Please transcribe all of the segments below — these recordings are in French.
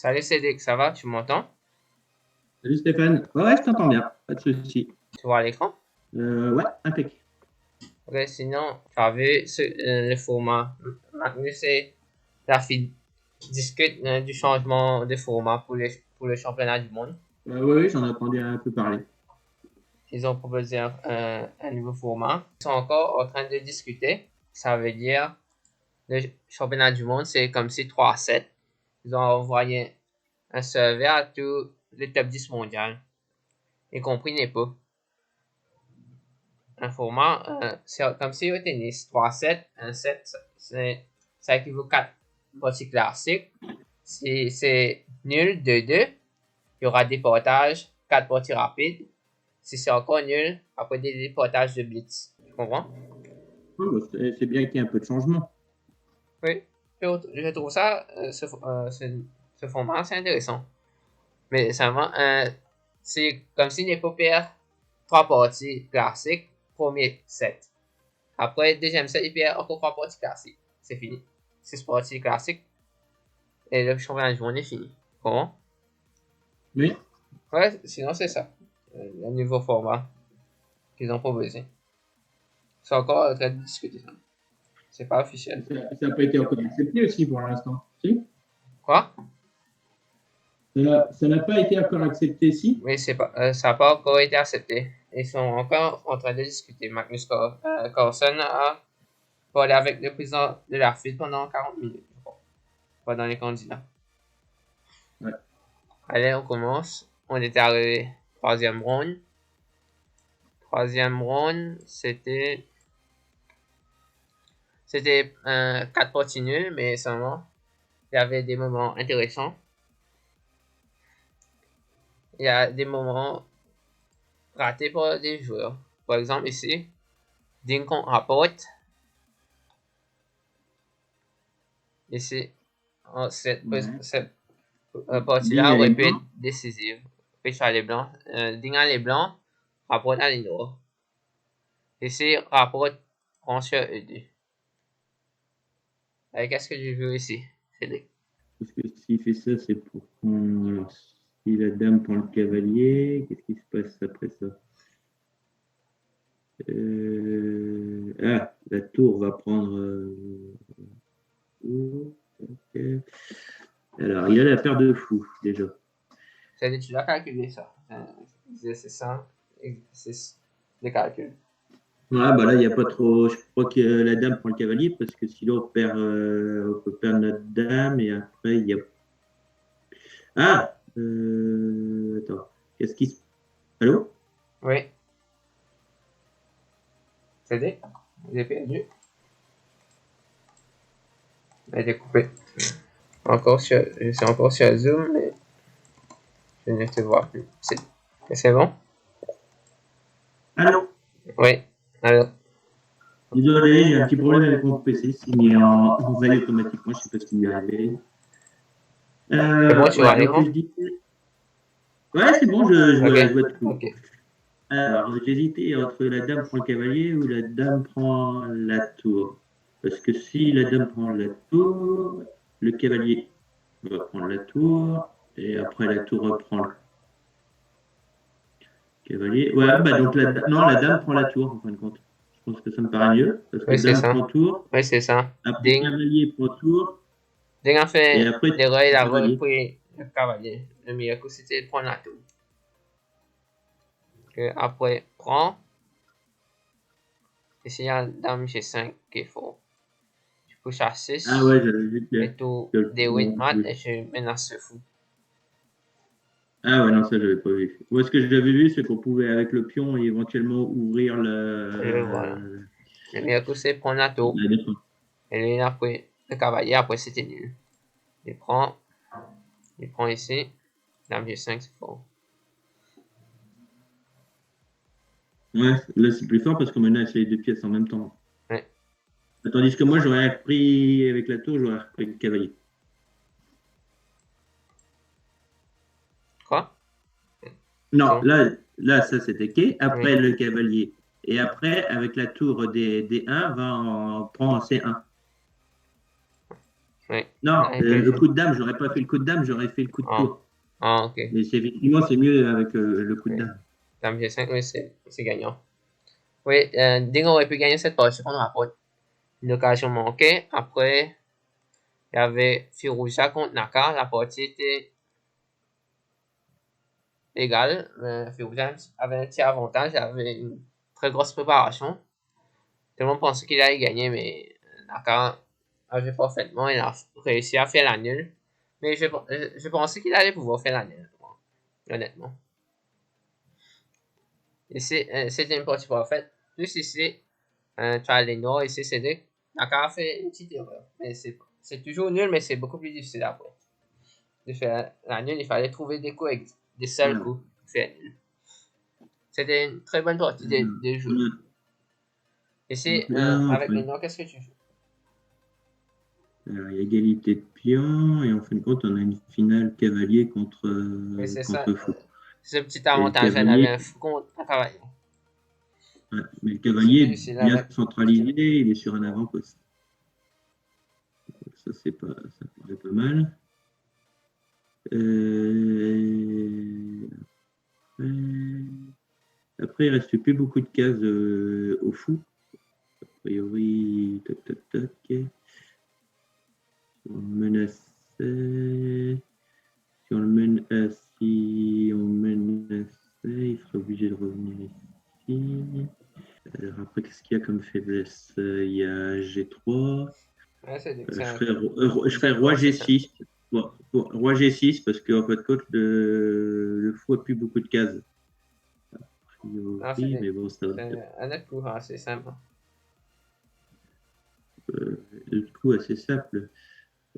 Salut Cédric, ça va? Tu m'entends? Salut Stéphane. Ouais, je t'entends bien, pas de souci. Tu vois l'écran? Ouais, impec. Ok, sinon, tu as vu le format. Magnus et la fille discutent du changement de format pour le championnat du monde. Ouais, j'en ai entendu un peu parler. Ils ont proposé un nouveau format. Ils sont encore en train de discuter. Ça veut dire le championnat du monde, c'est comme si 3-7. Ils ont envoyé un survey à tous les top 10 mondial, y compris Nepo. Un format, c'est comme si au tennis, 3-7, un 7, ça équivaut 4 parties classiques. Si c'est nul, 2-2, il y aura des portages, 4 parties rapides. Si c'est encore nul, après des portages de blitz. Tu comprends? Ouais, bah, c'est bien qu'il y ait un peu de changement. Oui. Je trouve ça, ce format, c'est intéressant. Mais seulement, c'est comme si Nepo perd 3 parties classiques, premier set. Après, deuxième set, il perd encore 3 parties classiques. C'est fini. 6 parties classiques. Et le championnat du monde est fini. Comment? Oui. Ouais, sinon c'est ça. Le nouveau format qu'ils ont proposé. C'est encore très discuté. Ça. C'est pas officiel. Ça n'a pas été encore accepté aussi pour l'instant. Si? Quoi? Ça n'a pas été encore accepté, si? Oui, c'est pas, ça n'a pas encore été accepté. Ils sont encore en train de discuter. Magnus Carlsen a parlé avec le président de la FIDE pendant 40 minutes. Pendant les candidats. Ouais. Allez, on commence. On était arrivé troisième round. Troisième round, c'était 4 parties nulles, mais seulement il y avait des moments intéressants. Il y a des moments ratés par des joueurs. Par exemple, ici, Dinkon rapporte. Ici, cette partie-là aurait pu être décisive. Richard Leblanc, Dingan Leblanc rapporte à l'Innova. Ici, rapporte prend sur E2. Qu'est-ce que j'ai vu ici, Cédric? Parce que s'il fait ça, c'est pour qu'on. Si la dame prend le cavalier, qu'est-ce qui se passe après ça? Ah, la tour va prendre. Okay. Alors, il a la paire de fous, déjà. Cédric, tu dois calculer ça. C'est ça, exercice de calcul. Ouais, bah là, il n'y a pas trop. Je crois que la dame prend le cavalier parce que sinon, on peut perdre notre dame et après, il y a. Ah attends. Qu'est-ce qui se. Allô? Oui, Cédric, j'ai perdu. Elle a été coupée. Je suis encore sur Zoom, mais je ne te vois plus. C'est bon? Allô? Oui, alors. Désolé, j'ai un petit problème avec mon PC. C'est mis en veille automatiquement. Je ne sais pas ce qui m'est arrivé. C'est bon, tu vois Ouais, donc l'écran? je dis. Ouais, c'est bon, je vois tout. Ok. Alors, j'hésitais entre la dame prend le cavalier ou la dame prend la tour. Parce que si la dame prend la tour, le cavalier va prendre la tour, et après la tour reprend le cavalier. Ouais, bah donc non, la dame prend la tour, en fin de compte. Je pense que ça me paraît mieux, parce que Oui, c'est dame ça. prend tour, Oui, c'est ça. après cavalier prend tour, Ding a et fait après l'erreur, il a cavalier. repris le cavalier. Le meilleur coup, c'était de prendre la tour. Après, prend. Ici, il y a dame G5 qu'il faut. Tu couches à Ah 6. ouais, j'avais vu Et tout que le des tour 8 en mat plus. et je menace ce fou. Ah ouais, non, ça, j'avais pas vu. Moi, ce que j'avais vu, c'est qu'on pouvait, avec le pion, éventuellement ouvrir Voilà. Le meilleur coup, c'est prendre la tour. la défense. Et lui, après, le cavalier, après, c'était nul. Il prend. Il prend ici. Dame G5, c'est fort. Ouais, là, c'est plus fort parce qu'on menace les deux pièces en même temps. Ouais. Tandis que moi, j'aurais repris, avec la tour, j'aurais repris le cavalier. Quoi? Non, Ok. là ça, c'était quai. Oui. Après, le cavalier. Et après, avec la tour des D1, va en prendre C1. Oui. Non, Ah, il peut le jouer. coup de dame, j'aurais pas fait le coup de dame, j'aurais fait le coup de Ah, tour. ah, ok. Mais effectivement, c'est mieux avec le coup de Oui. dame. Dame G5, oui, c'est gagnant. Oui, Ding aurait pu gagner cette partie qu'on rapporte. Une occasion manquée. Après, il y avait Firouzja contre Naka. La partie était égale. Firouzja avait un petit avantage. Il avait une très grosse préparation. Tout le monde pensait qu'il allait gagner, mais Naka a joué parfaitement. Il a réussi à faire la nulle. Mais je pensais qu'il allait pouvoir faire la nulle, honnêtement. Ici, c'était une partie parfaite. Plus ici, tu as les noirs ici, c'est Naka a fait une petite erreur. Mais c'est toujours nul, mais c'est beaucoup plus difficile après. De faire la nulle, il fallait trouver des coups, des seuls Voilà. coups. Faire nul. C'était une très bonne partie de jeu. Ici, Donc là, avec les enfin, noirs, qu'est-ce que tu joues? alors, il y a égalité de pions et en fin de compte, on a une finale cavalier Oui, c'est ça. contre fou. C'est un petit Et le avantage. On avait cavalier, un fou contre un cavalier. ouais, mais le C'est cavalier plus est difficile bien avec. centralisé, il est sur un avant-poste. Donc ça, ça paraît pas mal. Euh, après, il reste plus beaucoup de cases au fou. A priori, tac, tac, tac. On menaçait. Si on le mène si on menaçait, il serait obligé de revenir ici. Alors après, qu'est-ce qu'il y a comme faiblesse? Il y a G3. Ouais, Je c'est un ferais, je ferais seul roi point, c'est ça. G6. Bon, roi G6 parce qu'en fait, côte, le fou a plus beaucoup de cases. A Non, priori, mais bon, ça va. c'est un autre coup assez simple. Le coup assez simple.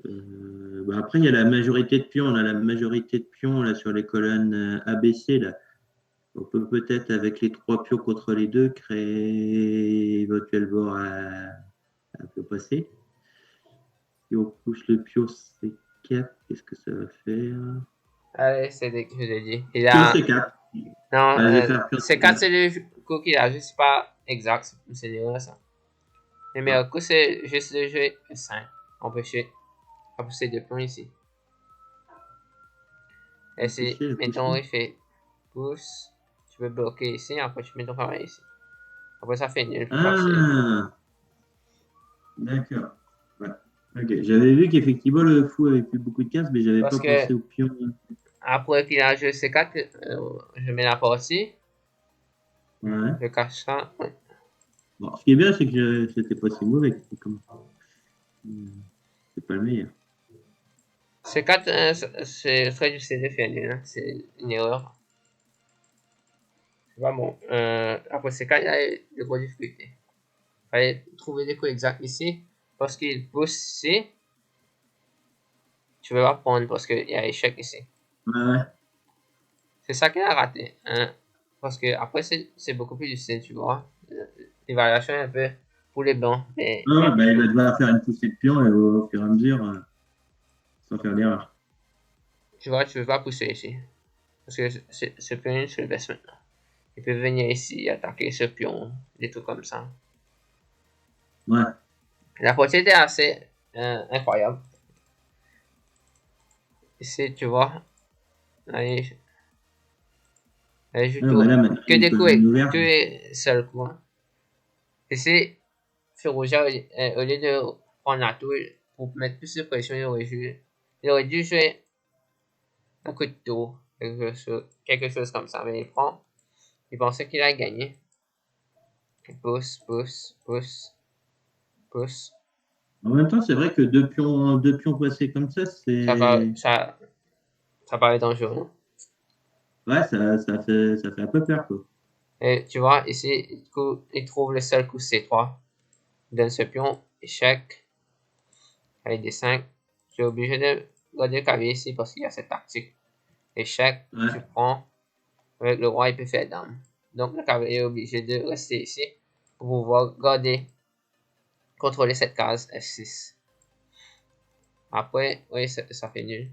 Bah après, il y a la majorité de pions. On a la majorité de pions là, sur les colonnes ABC. Là. On peut peut-être, avec les 3 pions contre les 2, créer éventuellement un peu passé. Si on pousse le pion C4, qu'est-ce que ça va faire? Allez, c'est des que je l'ai dit. Pion C4. Non, Allez, je vais faire pion C4, C4. c'est le coup qu'il a juste pas exact. C'est l'erreur, ça. Le Ah, meilleur coup, c'est juste de jouer 5. Empêcher à pousser 2 points ici. Et si, empêcher le mettons, pousser. il fait pouce, tu peux bloquer ici, après tu mets ton cavalier ici. Après, ça fait nul, plus facile. Ah, d'accord. Ouais. Ok. J'avais vu qu'effectivement, le fou avait plus beaucoup de cases, mais j'avais Parce pas que, pensé au pion. après qu'il a joué C4, je mets la partie, Ouais. je cache ça. Bon, ce qui est bien, c'est que c'était pas si mauvais. C'est pas le meilleur. C4, c'est très difficile de faire nul, hein. C'est une erreur. C'est pas bon. Après C4, il y a de grosses difficultés. Il fallait trouver des coups exacts ici. Parce qu'il pousse ici, tu veux pas prendre parce qu'il y a échec ici. Ouais. C'est ça qu'il a raté. Hein. Parce que après, c'est beaucoup plus difficile, tu vois. L'évaluation est un peu pour les blancs. Mais Ah, bah, il va devoir faire une poussée de pion et au fur et à mesure, sans faire d'erreur. tu vois, tu veux pas pousser ici. Parce que ce pion se le baisse maintenant. Il peut venir ici, attaquer ce pion, des trucs comme ça. Ouais. La portée était assez incroyable. Ici, tu vois, allez, je Ah, bah tourne là, maintenant, que il y a une des coups, colonne ouverte. que des seuls coups. Hein. Ici, Firouzja, au lieu de prendre la tour pour mettre plus de pression, il aurait dû jouer un coup de tour, quelque chose comme ça. Mais il prend, il pensait qu'il allait gagner. Il pousse, pousse, pousse, pousse. En même temps, c'est vrai que deux pions passés comme ça, Ça, va, c'est. ça paraît dangereux. Non? Ouais, ça fait un peu peur, quoi. Et tu vois, ici, il trouve le seul coup C3. Il donne ce pion, échec, avec des 5. Tu es obligé de garder le cavalier ici parce qu'il y a cette tactique. Échec, tu Ouais. prends. Avec le roi, il peut faire dame. Donc le cavalier est obligé de rester ici pour pouvoir garder, contrôler cette case F6. Après, oui, ça fait nul.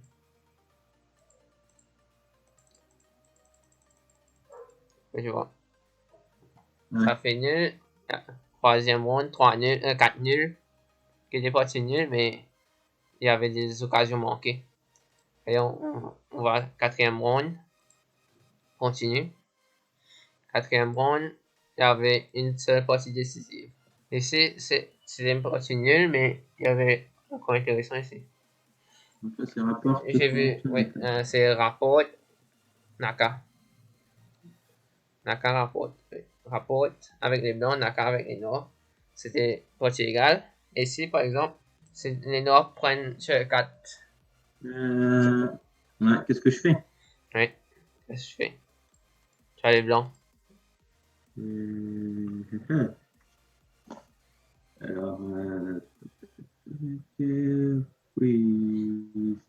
Je vois. Ouais. Ça fait nul. Troisième round, 3 nuls, 4 nuls. Que des parties nulles, mais il y avait des occasions manquées. Et on va 4e round. Continue. 4e round, il y avait une seule partie décisive. Ici, c'est une partie nulle, mais il y avait encore intéressant ici. Donc là, c'est rapport. J'ai vu, oui, c'est rapport Naka. Naka rapporte. Rapporte avec les blancs, Naka avec les noirs. C'était partie égale. Ici, par exemple, les noirs prennent sur 4. Ouais, qu'est-ce que je fais? Oui, qu'est-ce que je fais? Tu as les blancs. Alors, oui, c'est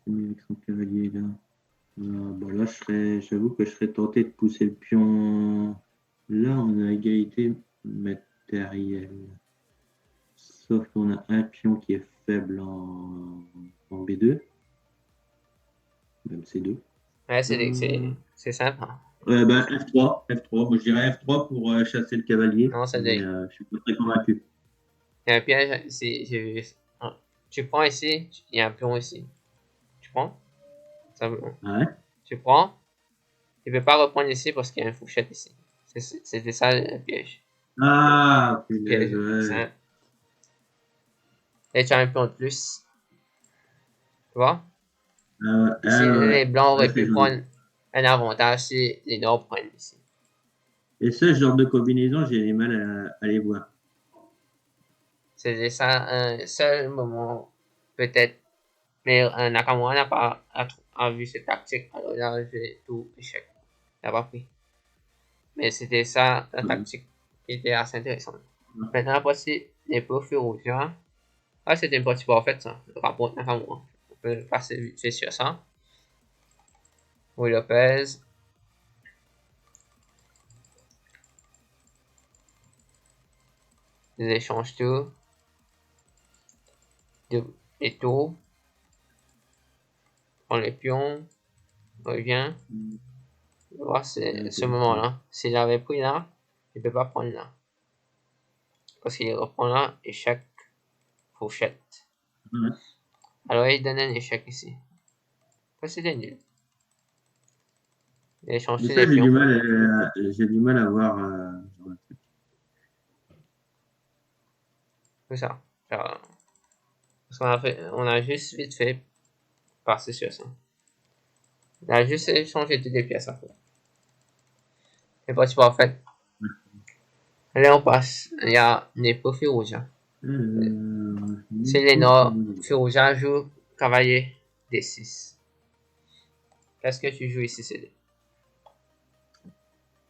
mieux avec son cavalier là. Bon, là, j'avoue que je serais tenté de pousser le pion. Là, on a égalité matérielle. Sauf qu'on a un pion qui est faible en B2, même C2. Ouais, c'est simple. Hein. Bah, F3, F3. Moi, je dirais F3 pour chasser le cavalier. Non, c'est Mais des. je suis pas très convaincu. Il y a un piège ici. Tu prends ici, il y a un pion ici. Tu prends? Simplement. Ouais. Tu prends. Tu peux pas reprendre ici parce qu'il y a une fourchette ici. C'était ça le piège. Ah, Piège punaise, ouais. simple. Et tu as un pion de plus. Tu vois? Ici, les blancs Ouais, auraient pu prendre un avantage si les noirs prennent ici. Et ce genre de combinaison, j'ai du mal à les voir. C'était ça un seul moment, peut-être. Mais Nakamura n'a pas vu cette tactique. Alors il a fait tout échec. Il n'a pas pris. Mais c'était ça la tactique qui était assez intéressante. Maintenant, la partie des profils rouges. Ah, c'était une partie parfaite, ça. Le rapport de Nakamura. On peut passer vite fait sur ça. Oui, Lopez. Ils échangent tout. Les tours. Prend les pions. Revient. Voir ce moment-là. S'il avait pris là, il ne peut pas prendre là. Parce qu'il reprend là, échec, fourchette. Alors il donne un échec ici. C'était nul. Il a échangé les pions. J'ai du mal à voir. C'est ça. Parce on a juste vite fait passer sur ça. Il a juste échangé toutes les pièces après. C'est pas super fait. Allez, on passe. Il y a les profils rouges. C'est les noirs. Fil rouge joue cavalier D6. Qu'est-ce que tu joues ici, CD?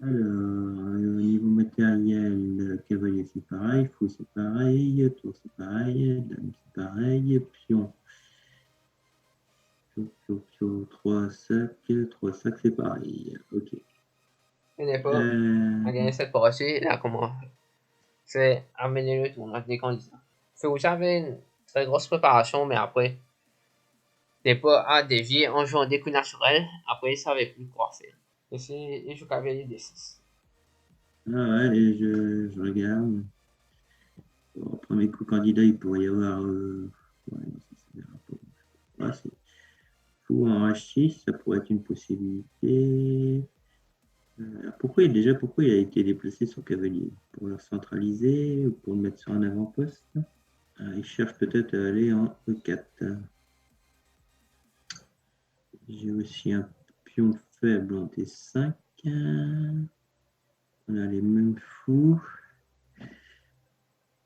Alors, au niveau matériel, cavalier c'est pareil, fou c'est pareil, tour c'est pareil, dame c'est pareil, pion. 3 sacs c'est pareil. Ok. Il n'est pas à gagner cette partie. Là, comment? C'est amener le tournoi des candidats. Fil rouge avait une très grosse préparation, mais après, n'est pas à dévier en jouant des coups naturels. Après, il savait plus quoi faire. Ici, il joue cavalier D6. Ah ouais, et je regarde. Bon, premier coup candidat, il pourrait y avoir. Ouais, non, ça c'est fou en H6, ça pourrait être une possibilité. Pourquoi il a été déplacé sur cavalier? Pour le centraliser ou pour le mettre sur un avant-poste? Il cherche peut-être à aller en E4. J'ai aussi un pion faible en T5. On a les mêmes fous.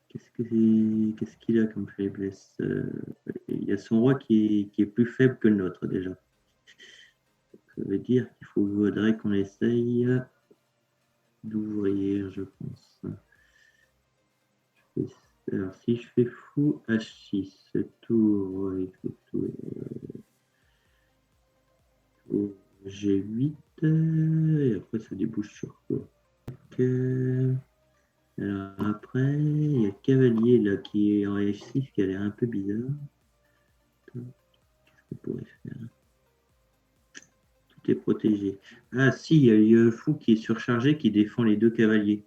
Qu'est-ce qu'il a comme faiblesse? Il y a son roi qui est plus faible que le nôtre déjà. Ça veut dire qu'il faudrait qu'on essaye d'ouvrir, je pense. Alors, si je fais fou H6, tour, tour G8, et après ça débouche sur quoi? Alors après, il y a le cavalier là qui est en F6 qui a l'air un peu bizarre. Qu'est-ce qu'on pourrait faire? Tout est protégé. Ah si, il y a le fou qui est surchargé qui défend les deux cavaliers.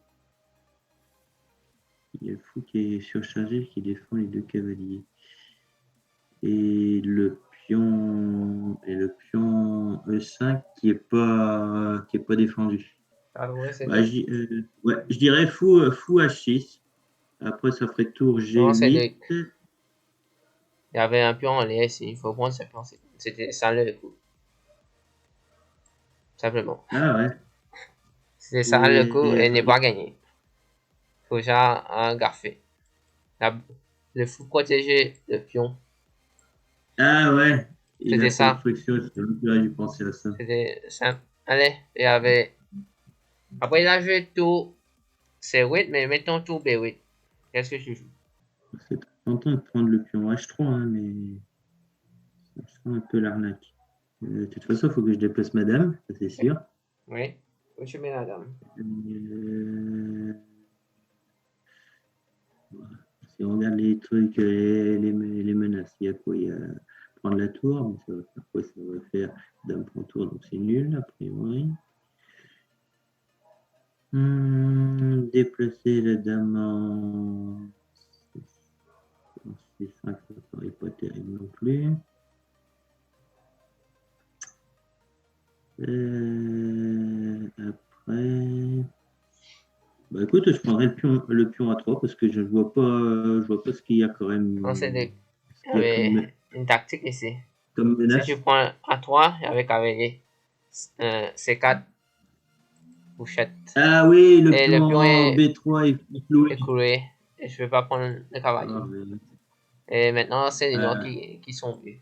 Il y a le fou qui est surchargé qui défend les deux cavaliers. Et le pion E5 qui est pas défendu. Ouais, c'est Bah, deux. ouais, je dirais fou H6. Après, ça ferait tour Non, c'est G8. deux. Il y avait un pion en l'air ici. Il faut prendre ce pion. C'était ça le coup. Simplement. Ah ouais. C'était ça le coup et n'est Attends. pas gagné. Faut déjà un garfé. Le fou protéger le pion. Ah ouais. Et la C'était ça. construction, j'aurais dû penser à ça. C'était simple. Allez, il y avait. Après, il a joué tout C8, mais mettons tout B8. Qu'est-ce que tu joues? C'est tentant de prendre le pion H3, hein, mais ça sent un peu l'arnaque. De toute façon, il faut que je déplace madame, ça c'est sûr. Oui. Où tu mets la dame? Euh, Si on regarde les trucs, les menaces, il y a quoi? Il y a prendre la tour, mais ça va faire quoi? Ça va faire dame prend tour, donc c'est nul, a priori. Déplacer la dame en C5, ça paraît pas terrible non plus. Après. Bah écoute, je prendrais le pion à 3 parce que je vois pas ce qu'il y a quand Non, c'est même, de. ce Il y qu'il y a avait une tactique ici. comme Si tu menace. prends a 3 avec C4 couchette. Ah oui, le Et le pion pion B3 est cloué. est coulé. Et je vais pas prendre le cavalier. Ah, mais- Et maintenant, c'est les noirs ah, qui sont vus.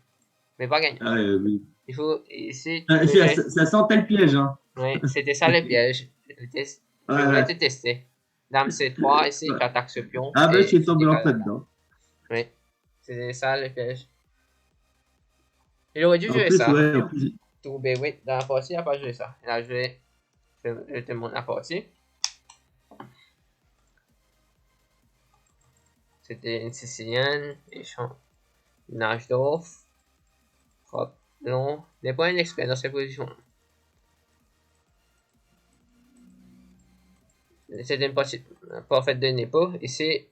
Mais pas gagnant. oui. Il faut, ici, tu Ah, peux jouer. ça sentait le piège, hein. Oui, c'était ça le piège. Je voulais te Ouais. tester. Dame C3, ici, tu Ouais. attaques ce pion Ah ben, je et suis tu tombé en décales la fait dame. dedans. Oui, c'était ça le piège. Il aurait dû En jouer plus, ça. ouais, en plus. Tout B8 dans la partie, il n'a pas joué ça. Il a joué, je te montre la partie. C'était une Sicilienne, échange, nage d'off, frappe long. Des points d'expert dans ces positions. C'était une partie parfaite de Nepo. Ici,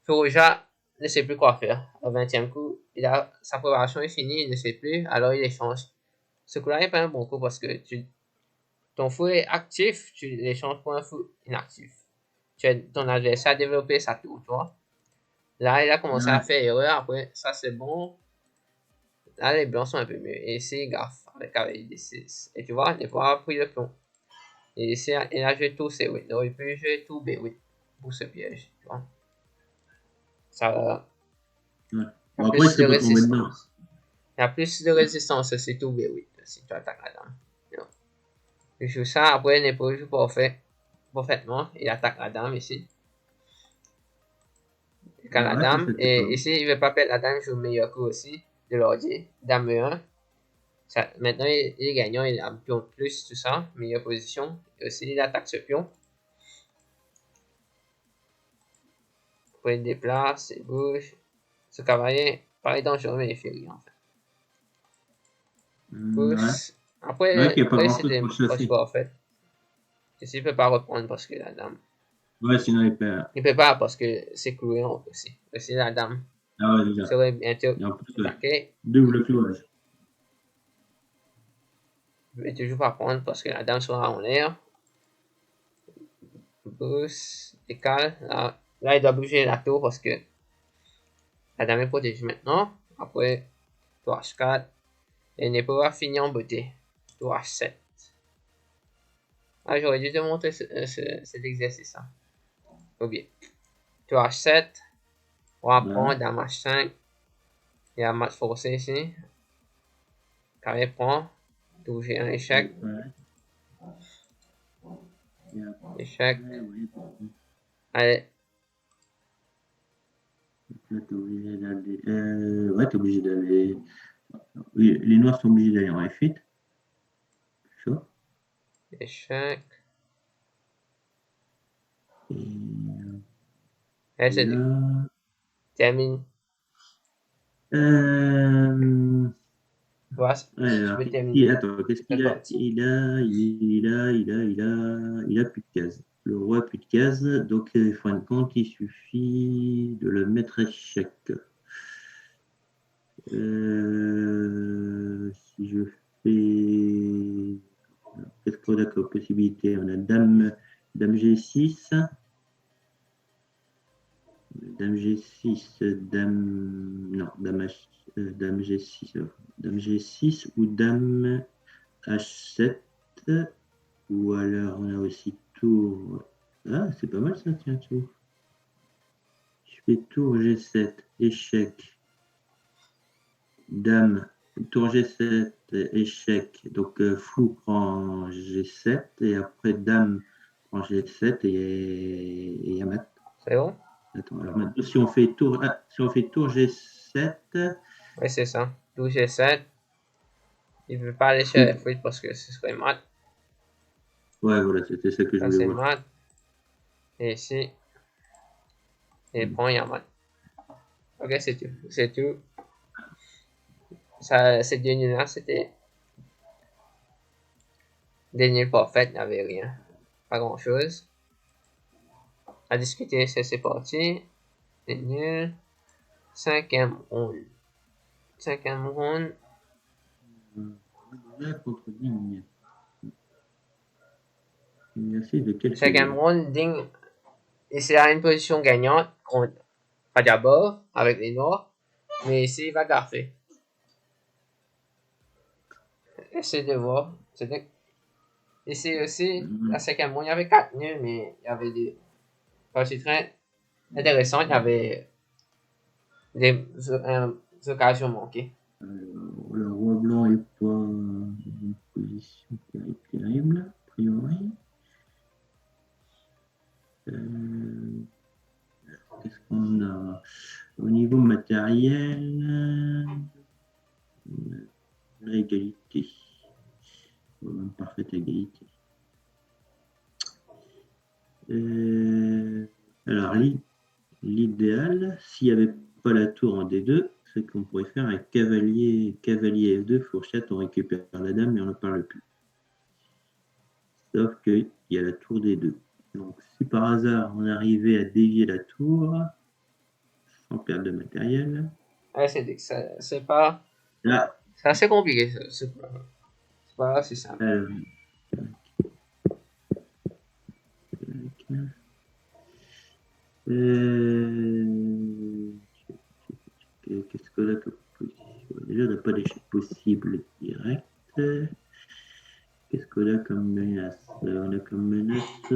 Furuja ne sait plus quoi faire. Au 20e coup, sa préparation est finie, il ne sait plus, alors il échange. Ce coup-là n'est pas un bon coup parce que ton fou est actif, tu l'échanges pour un fou inactif. Ton adversaire a développé sa tour, tu vois. Là, il a commencé à Ouais. faire erreur, après, ça c'est bon. Là, les blancs sont un peu mieux. Et ici, gaffe, avec D6. Et tu vois, des fois, a pris le pion. Et ici, il a joué tout C8. Donc, il peut jouer tout B8 pour ce piège, tu vois. Ça, Ouais. il y Bon, a après, il plus de serait pas tombé dedans. résistance. Il y a plus de résistance aussi tout B8 si tu attaques la dame. Il joue ça, après, il n'est pas joué parfaitement. Il attaque la dame ici. Il calme la Ouais, ça dame. c'était pas Et mal. ici, il ne veut pas perdre la dame, il joue le meilleur coup aussi de l'ordi. Dame E1. Maintenant, il est gagnant, il a un pion de plus, tout ça, meilleure position. Et aussi, il attaque ce pion. Après, il déplace, il bouge. Ce cavalier paraît dangereux, mais il fait rien en fait. Ouais. Pousse. Ouais, qu'il n'y a pas Après grand-chose c'était pour une le poche chasser. en fait. Ici, il peut pas reprendre parce que la dame. Ouais, sinon il perd. Il peut pas parce que c'est cloué aussi. Aussi, la dame Ah ouais, déjà. serait bientôt Et en plus, ouais. attaquée. Double clouage. Il ne peut toujours pas prendre parce que la dame sera en l'air. Pousse, décale. Là, il doit bouger la tour parce que la dame est protégée maintenant. Après, tour H4. Et il n'est pas fini en beauté. Tour H7. Ah, j'aurais dû te montrer cet exercice. Hein. Oublié. Tour H7. On va prendre Ouais. dame H5. Il y a un match forcé ici. Carré prend. Tour G1 échec. Ouais. Échec. Oui. Allez. Là, t'es obligé d'aller. Ouais, t'es obligé d'aller. Oui, les noirs sont obligés d'aller en F8. Chaud. Échec. Et Allez, c'est deux. là. Termine. Euh... Voilà. Je Alors, vais terminer. attends, qu'est-ce Cette qu'il a? partie. Il a plus de cases. Le roi a plus de cases, donc fin de compte, il suffit de le mettre à échec. Si je fais... Qu'est-ce qu'on a comme possibilité? On a dame G6. Dame G6, dame... Non, dame G6. Dame G6 ou dame H7. Ou alors on a aussi tour... Ah, c'est pas mal ça, tiens, tour. Je fais tour G7, échec, dame, tour G7, échec. Donc fou prend G7 et après dame prend G7 et y a mat. C'est bon? Attends, alors maintenant, si on fait tour, si on fait tour G7, Oui, c'est ça. D'où G7. Il ne veut pas aller chez fou. F8 parce que ce serait mat. Ouais, voilà, c'était ça que je Ça, voulais c'est voir. mat. Et ici, il prend, il y a mat. Ok, c'est tout. C'est tout. Ça, cette dernière, c'était dernier parfait, il n'y avait rien. Pas grand chose. À discuter, c'est parti. C'est nul. Cinquième round. Cinquième round. Là, contre ligne. Merci de quel Cinquième cavalier? round, Ding. Ici, il a une position gagnante contre Fajabov avec les noirs. Mais ici, il va garder. Essayez de voir. Ici aussi, la cinquième round, il y avait 4 nuls, mais il y avait des parties très intéressantes. Il y avait des occasions manquées. Alors, le roi blanc n'est pas dans une position terrible, a priori. Qu'est-ce qu'on a au niveau matériel? L'égalité. Une parfaite égalité. Alors, l'idéal, s'il n'y avait pas la tour en D2, c'est qu'on pourrait faire un cavalier F2, fourchette, on récupère la dame mais on ne parle plus. Sauf qu'il y a la tour D2. Donc, si par hasard on arrivait à dévier la tour sans perdre de matériel, Ouais, c'est pas. là, C'est assez compliqué, c'est pas assez simple. euh, qu'est-ce qu'on a comme position? Déjà, on n'a pas d'échec possible direct. Qu'est-ce qu'on a comme menace? On a comme menace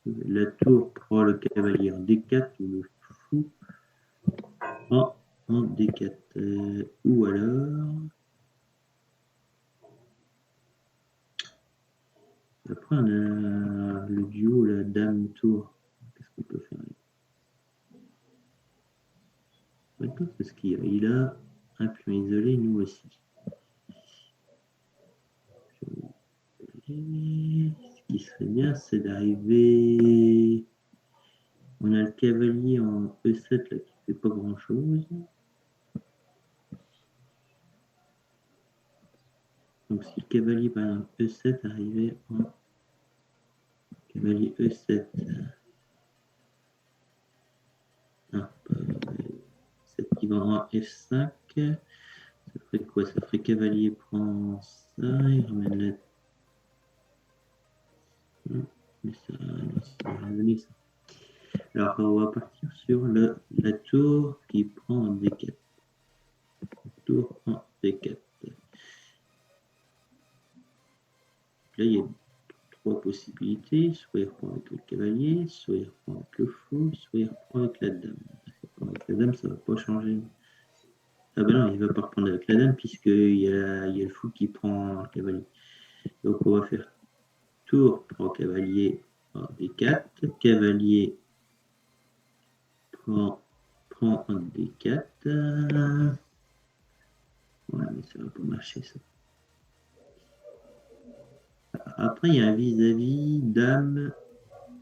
la tour prend le cavalier en D4 ou le fou en D4. Ou alors, après on a le duo, la dame-tour. Qu'est-ce qu'on peut faire? Maintenant, c'est ce qu'il a un pion isolé, nous aussi. Ce qui serait bien, c'est d'arriver. On a le cavalier en E7 là, qui fait pas grand chose. Donc si le cavalier par exemple E7 arrivait en cavalier E7. Ah, 7 qui va en F5. Ça ferait quoi? Ça ferait cavalier prend ça, il ramène la. Non, mais ça, va rien donner ça. Alors on va partir sur la tour qui prend en D4. Tour en D4. Là, il y a trois possibilités. Soit il reprend avec le cavalier, soit il reprend avec le fou, soit il reprend avec la dame. Avec la dame, ça ne va pas changer. Ah ben non, il ne va pas reprendre avec la dame puisqu'il y a le fou qui prend le cavalier. Donc on va faire tour prend cavalier en D4, cavalier prend en D4. Ouais, mais ça ne va pas marcher ça. Après, il y a un vis-à-vis dame,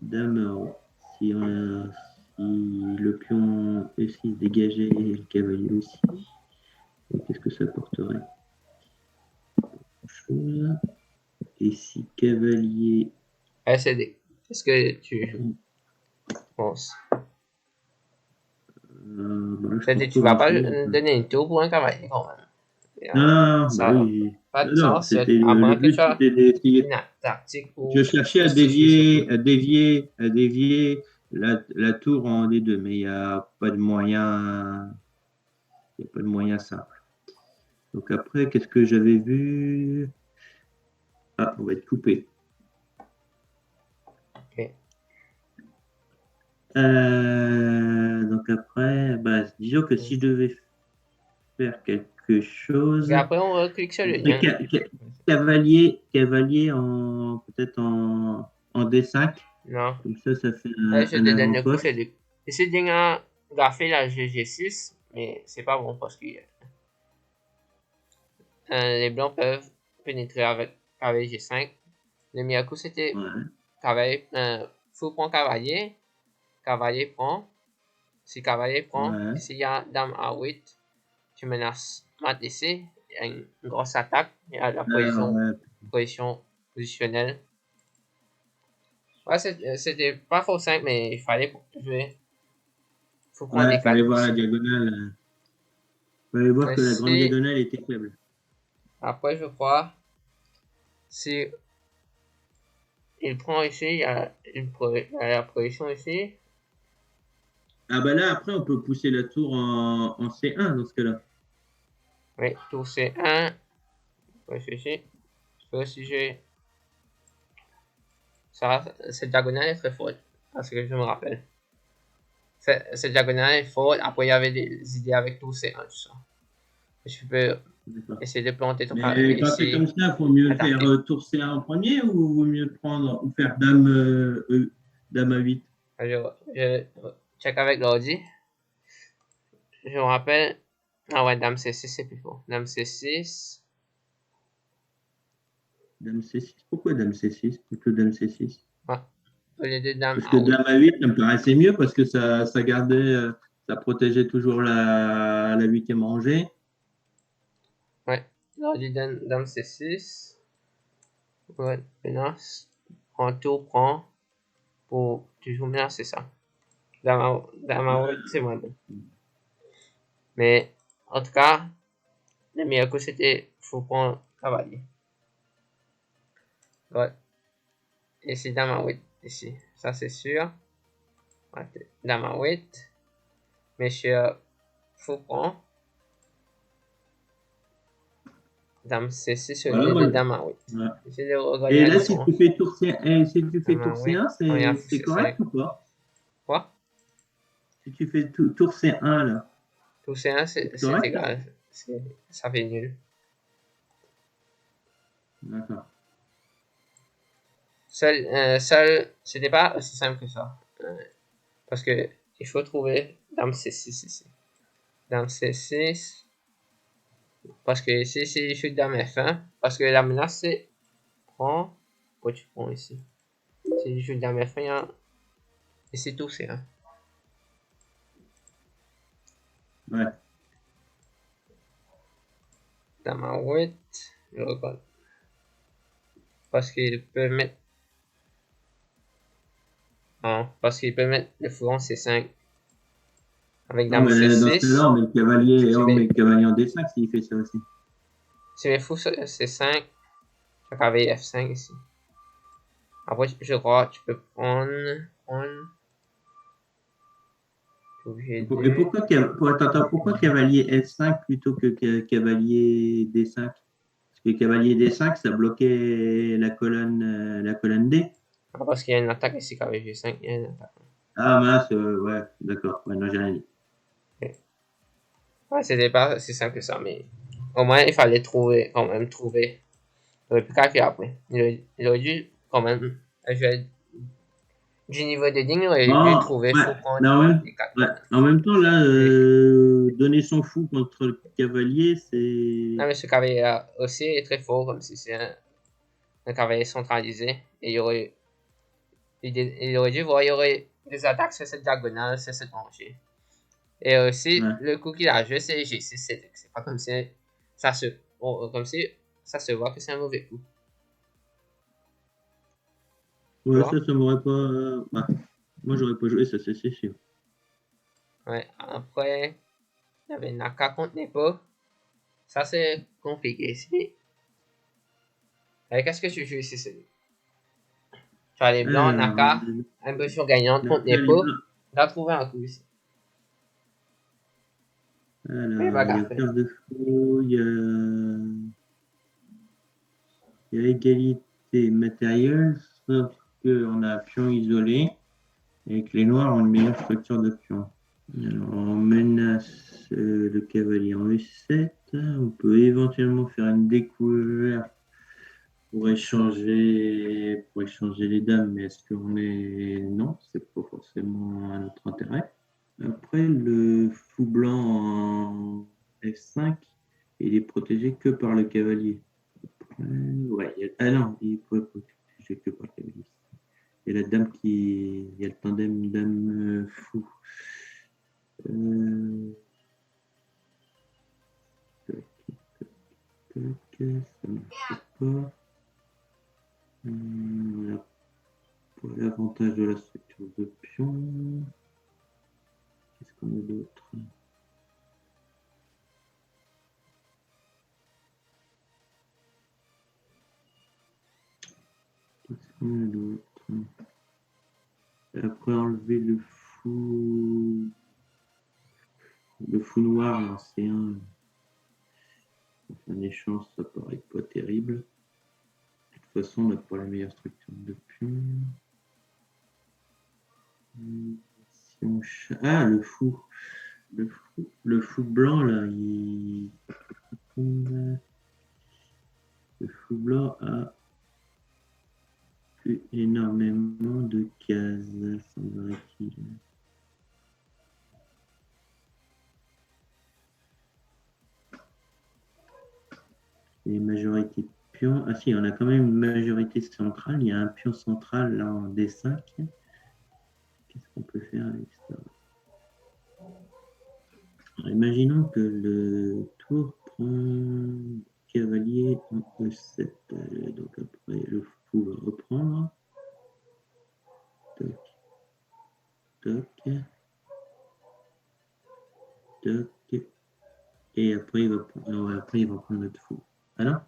dame. Si, si le pion E6 dégageait et le cavalier aussi, qu'est-ce que ça porterait? Chose. Et si cavalier. LCD. Qu'est-ce que tu penses? Bah, là, je pense Tu pas vas pas grand-chose. donner une tour pour un cavalier quand même. Non, non, non, bah Ça n'a oui. pas de Non, non, sens, c'était à le moins que tu but, aies c'était d'essayer. une tactique Je pour cherchais justifier ce coup. à dévier la tour en D2, mais il n'y a pas de moyen, il y a pas de moyen simple. Donc après, qu'est-ce que j'avais vu? Ah, on va être coupé. Ok. Donc après, bah, disons que si je devais faire quelque Et chose, après, on reclique sur ce le serait lien. cavalier en peut-être en D5. Non. Comme ça fait Je un te donne le coup, c'est avant-poste. le. Ici, il y a gaffé la GG6, mais c'est pas bon parce que les blancs peuvent pénétrer avec cavalier G5. Le meilleur coup, c'était Ouais, cavalier, fou prend cavalier, cavalier prend. Si cavalier prend, ouais, s'il y a dame A8, tu menaces mat ici, il y a une grosse attaque, il y a la ouais. position positionnelle. Ouais, c'était pas faux 5, mais il fallait jouer. Faut prendre Ouais, des fallait 4 voir la ici. diagonale. Fallait voir que la grande Ici, diagonale était faible. après, je crois, si il prend ici, il y a, il y a la position ici. Ah bah là, après, on peut pousser la tour en C1 dans ce cas-là. Oui, tour C1. Ouais, ici. Si j'ai ça, cette diagonale est très forte. Parce que je me rappelle. Cette diagonale est forte. Après, il y avait des idées avec tour C1, tout ça. Je peux D'accord. essayer de planter ton Mais cavalier quand c'est comme ici. ça, il faut mieux faire Attaquer. tour C1 en premier ou vaut mieux prendre ou faire dame A8? Je check avec l'ordi. Je me rappelle. Ah ouais, dame C6, c'est plus fort. Dame C6. Dame C6. Pourquoi dame C6 plutôt dame C6? Ouais. Au lieu de dame Parce que A8. dame A8, ça me paraissait mieux parce que ça gardait, ça protégeait toujours la huitième rangée. Ouais. L'ordi dame C6. Ouais, menace. Prends tour, prend. Pour toujours menacer ça. Dame A8, c'est moins bon. Mais en tout cas, le meilleur coup c'était faut prendre cavalier. Ouais. Ici, dame à 8. Ici, ça c'est sûr. Dame à 8. Monsieur, faut prendre. Dame C6 au Voilà, lieu de voilà. dame à 8. Ouais. J'essaie de regagner Et la là, si tu défense. fais tour C, si tu fais Dame à tour 8. C1, On y a fou c'est correct C5. ou pas? Quoi? Si tu fais tour C1 là, Tout C1, c'est c'est correct? égal. Ça fait nul. D'accord. C'était pas aussi simple que ça. Parce que il faut trouver dame C6 ici. Dame C6. Parce que ici, si je suis dame F1, parce que la menace c'est prends. Pourquoi tu prends ici? Si je suis dame F1, et c'est tout, c'est un. Ouais. Dame à 8, je regarde. Parce qu'il peut mettre. Non, parce qu'il peut mettre le fou en C5 avec Non, dame mais dans ce cas-là, C6. Si tu on met mets, le cavalier en D5 s'il fait ça aussi. si tu mets fou sur C5, tu vas cavalier F5 ici. Après, je crois que tu peux prendre. Obligé Et de. pourquoi cavalier F5 plutôt que cavalier D5? Parce que cavalier D5, ça bloquait la colonne D. Ah, parce qu'il y a une attaque ici, cavalier G5, il y a une attaque. Ah mince, ouais, d'accord. Ouais, non, j'ai rien dit. Okay. Ouais, c'était pas si simple que ça, mais au moins il fallait trouver, quand même trouver. Il aurait pu calculer après. Il aurait dû quand même jouer du niveau de digne, il aurait dû Bon, trouver ouais, faut prendre mais les 4 ouais, colonnes. en même temps, là, Et, donner son fou contre le cavalier, non, c'est. mais ce cavalier là aussi est très fort, comme si c'est un cavalier centralisé. Et il aurait dû voir, il y aurait des attaques sur cette diagonale, sur cette rangée. Et aussi, Ouais, le coup qu'il a joué, c'est G6. C'est pas comme si ça se, comme si ça se voit que c'est un mauvais coup. Tu ouais, vois? ça m'aurait pas. Bah, moi, j'aurais pas joué ça, c'est sûr. Ouais, après, il y avait Naka contre Nepo. Ça, c'est compliqué ici. Qu'est-ce que tu joues ici, Cédric? Tu as les blancs, Alors, Naka, imposition gagnante contre Naka, les Nepo. blancs. Tu as trouvé un coup ici. Oui, Alors, il y a bagarre. paire de fous, il y a égalité matérielle, sauf qu'on a pion isolé et que les noirs ont une meilleure structure de pion. Alors, on menace le cavalier en E7. On peut éventuellement faire une découverte pour échanger les dames, mais est-ce qu'on est. Non, c'est pas forcément à notre intérêt. Après, le fou blanc en F5, il est protégé que par le cavalier. Ouais, ah non, il peut protéger que par le cavalier. Il y a la dame qui. Il y a le tandem dame fou. Tac, tac, ça ne marche pas. Voilà pour l'avantage de la structure de pion. Qu'est-ce qu'on a d'autre? Qu'est-ce qu'on a d'autre? Après enlever le fou noir, l'ancien, un échange, ça paraît pas terrible. De toute façon, on n'a pas la meilleure structure de pion. Si on ah, le fou blanc, là, le fou blanc a plus énormément de cases, semblerait-il. Les majorités de pions. Ah si, on a quand même une majorité centrale. Il y a un pion central là en D5. Qu'est-ce qu'on peut faire avec ça? Alors, imaginons que le tour prend cavalier en E7. Donc après, le fou va reprendre. Toc, toc, toc. Et après, il va prendre notre fou. Alors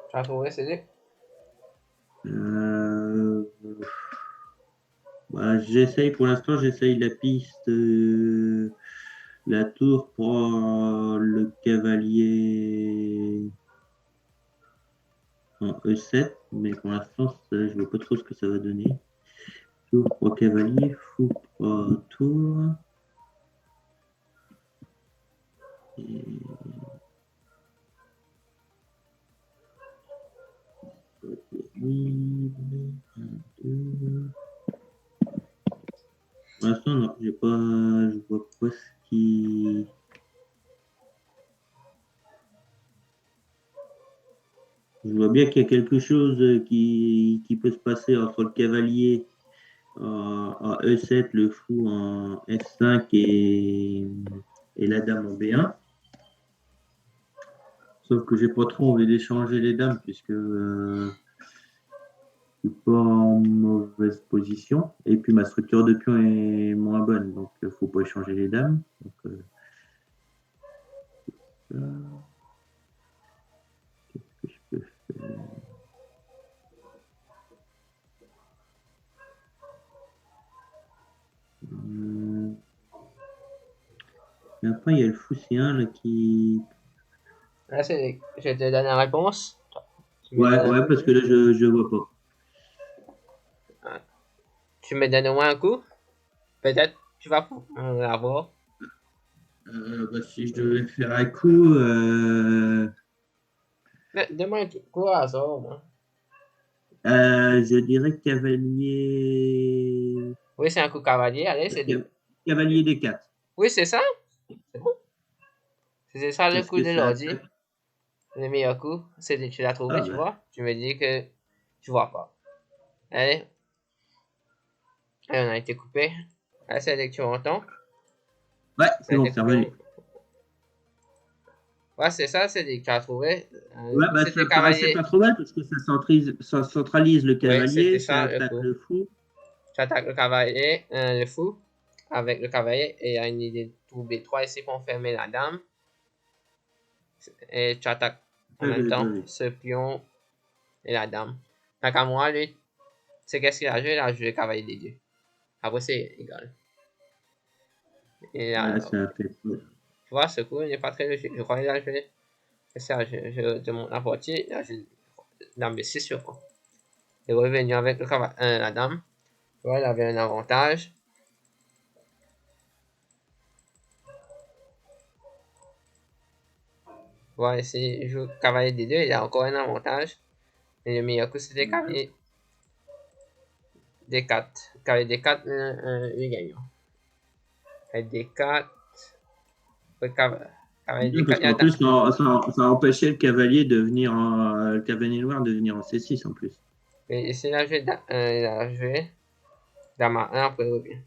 Tu as trouvé, Cédric? J'essaye pour l'instant, j'essaye la piste. La tour prend le cavalier en E7, mais pour l'instant, je ne vois pas trop ce que ça va donner. Tour pour cavalier, fou pour tour. Et... Pour l'instant, non, je vois pas ce qui. Je vois bien qu'il y a quelque chose qui peut se passer entre le cavalier en E7, le fou en S5 et la dame en B1. Sauf que j'ai pas trop envie d'échanger les dames puisque je suis pas en mauvaise position. Et puis ma structure de pion est moins bonne, donc il faut pas échanger les dames. Donc, qu'est-ce que je peux faire? Et après, il y a le fou C1 là, qui. Là, Cédric, je te donne la réponse. Ouais, parce que là, je vois pas. Tu me donnes au moins un coup. Peut-être tu vas l'avoir. Si je devais faire un coup, Donne-moi un coup à ça, moi. je dirais cavalier. Oui, c'est un coup cavalier. Allez, c'est deux. Cavalier D4. Oui, c'est ça. C'est bon. C'est ça le Est-ce coup que de ça l'ordi. attaque? Le meilleur coup. C'est tu l'as trouvé, Ah, tu bah. vois. Tu me dis que tu vois pas. Allez. Allez, on a été coupé. Allez, c'est que tu m'entends. Ouais, Ça c'est a bon, été c'est coupé. revenu. Ouais, c'est ça, c'est que tu as trouvé. Le Ouais, coup, bah, c'était ça paraissait cavalier. pas trop mal parce que ça centralise le Oui, c'était cavalier, ça ça le attaque coup. le fou. Tu attaques le cavalier, le fou. avec le cavalier et il a une idée de tour B3 ici pour fermer la dame. Et tu attaques en même temps ce pion et la dame. Nakamura, lui, c'est qu'est-ce qu'il a joué? Il a joué cavalier D2. Après, c'est égal. Et là, tu vois, ce coup, il n'est pas très logique. Je crois qu'il a joué. C'est ça, je demande la partie. Il a joué dame B6 sur quoi. Il est revenu avec le cavalier, la dame. Tu vois, il avait un avantage. Voilà, ici, il joue cavalier D2, il a encore un avantage. Et le meilleur coup, c'était cavalier D4. Cavalier D4, il est gagnant. Cavalier D4. Cavalier D4. Parce qu'en plus, ça empêchait le cavalier le cavalier noir de venir en C6 en plus. Et ici, il a joué dame à 1, après il revient.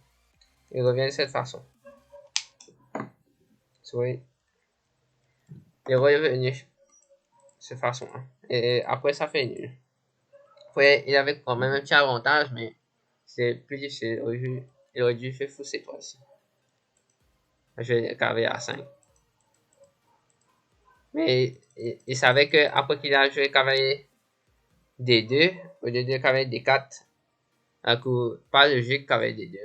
Il revient de cette façon. Oui. Il est revenu de cette façon. Et après, ça fait nul. Après, il avait quand même un petit avantage, mais c'est plus difficile. Il aurait dû faire fou cette fois-ci. Je vais cavalier à 5. Mais il savait que après qu'il a joué cavalier D2, au lieu de cavalier D4, un coup pas logique cavalier D2.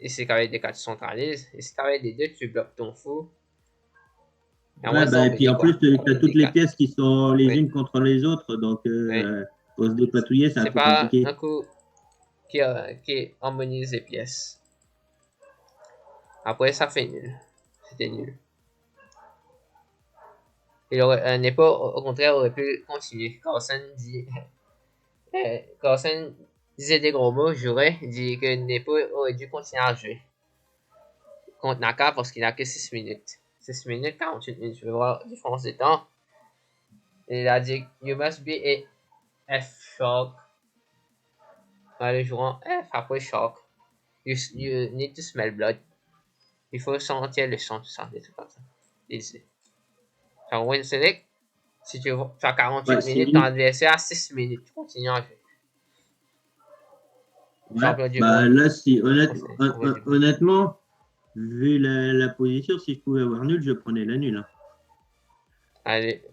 Ici cavalier D4 tu centralises, ici cavalier D2 tu bloques ton fou. Et puis en plus, tu as toutes les pièces qui sont les unes contre les autres, donc pour se dépatouiller, c'est un peu compliqué. C'est pas un coup qui harmonise les pièces. Après, ça fait nul. C'était nul. Nepo, au contraire, aurait pu continuer. Carlsen disait des gros mots, jurait, dit que Nepo aurait dû continuer à jouer contre Naka parce qu'il a que 6 minutes. 6 minutes, 48 minutes, je vais voir la différence de temps. Et il a dit, you must be a F shock. Le jouant F après shock. You need to smell blood. Il faut sentir le sang, tout ça, des trucs comme ça. Ici. Genre, win select, si tu as 48 minutes, ton adversaire a 6 minutes, tu continues à jouer. Là, si, honnêtement, vu la position, si je pouvais avoir nul, je prenais la nulle. Hein. Allez.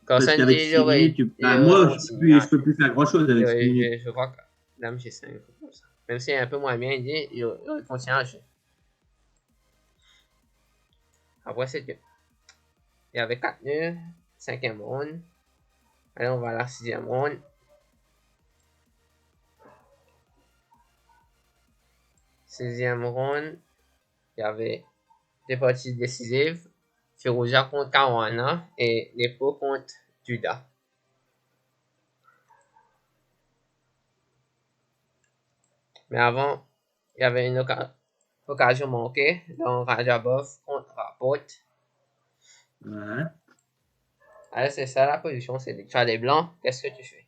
Parce qu'avec 6 minutes, moi, je peux plus faire grand chose avec 6 minutes. Je crois que Dame G5, même si c'est un peu moins bien dit, il continue à jouer. Après, c'est que il y avait 4 nœuds, 5e ronde. Allez, on va à la 6e ronde. Sixième ronde, il y avait des parties décisives. Firouja contre Caruana et Nepo contre Duda. Mais avant, il y avait une occasion manquée dans Rajabov contre Rapote. Ouais. Alors, c'est ça la position, c'est tu as des blancs, qu'est-ce que tu fais?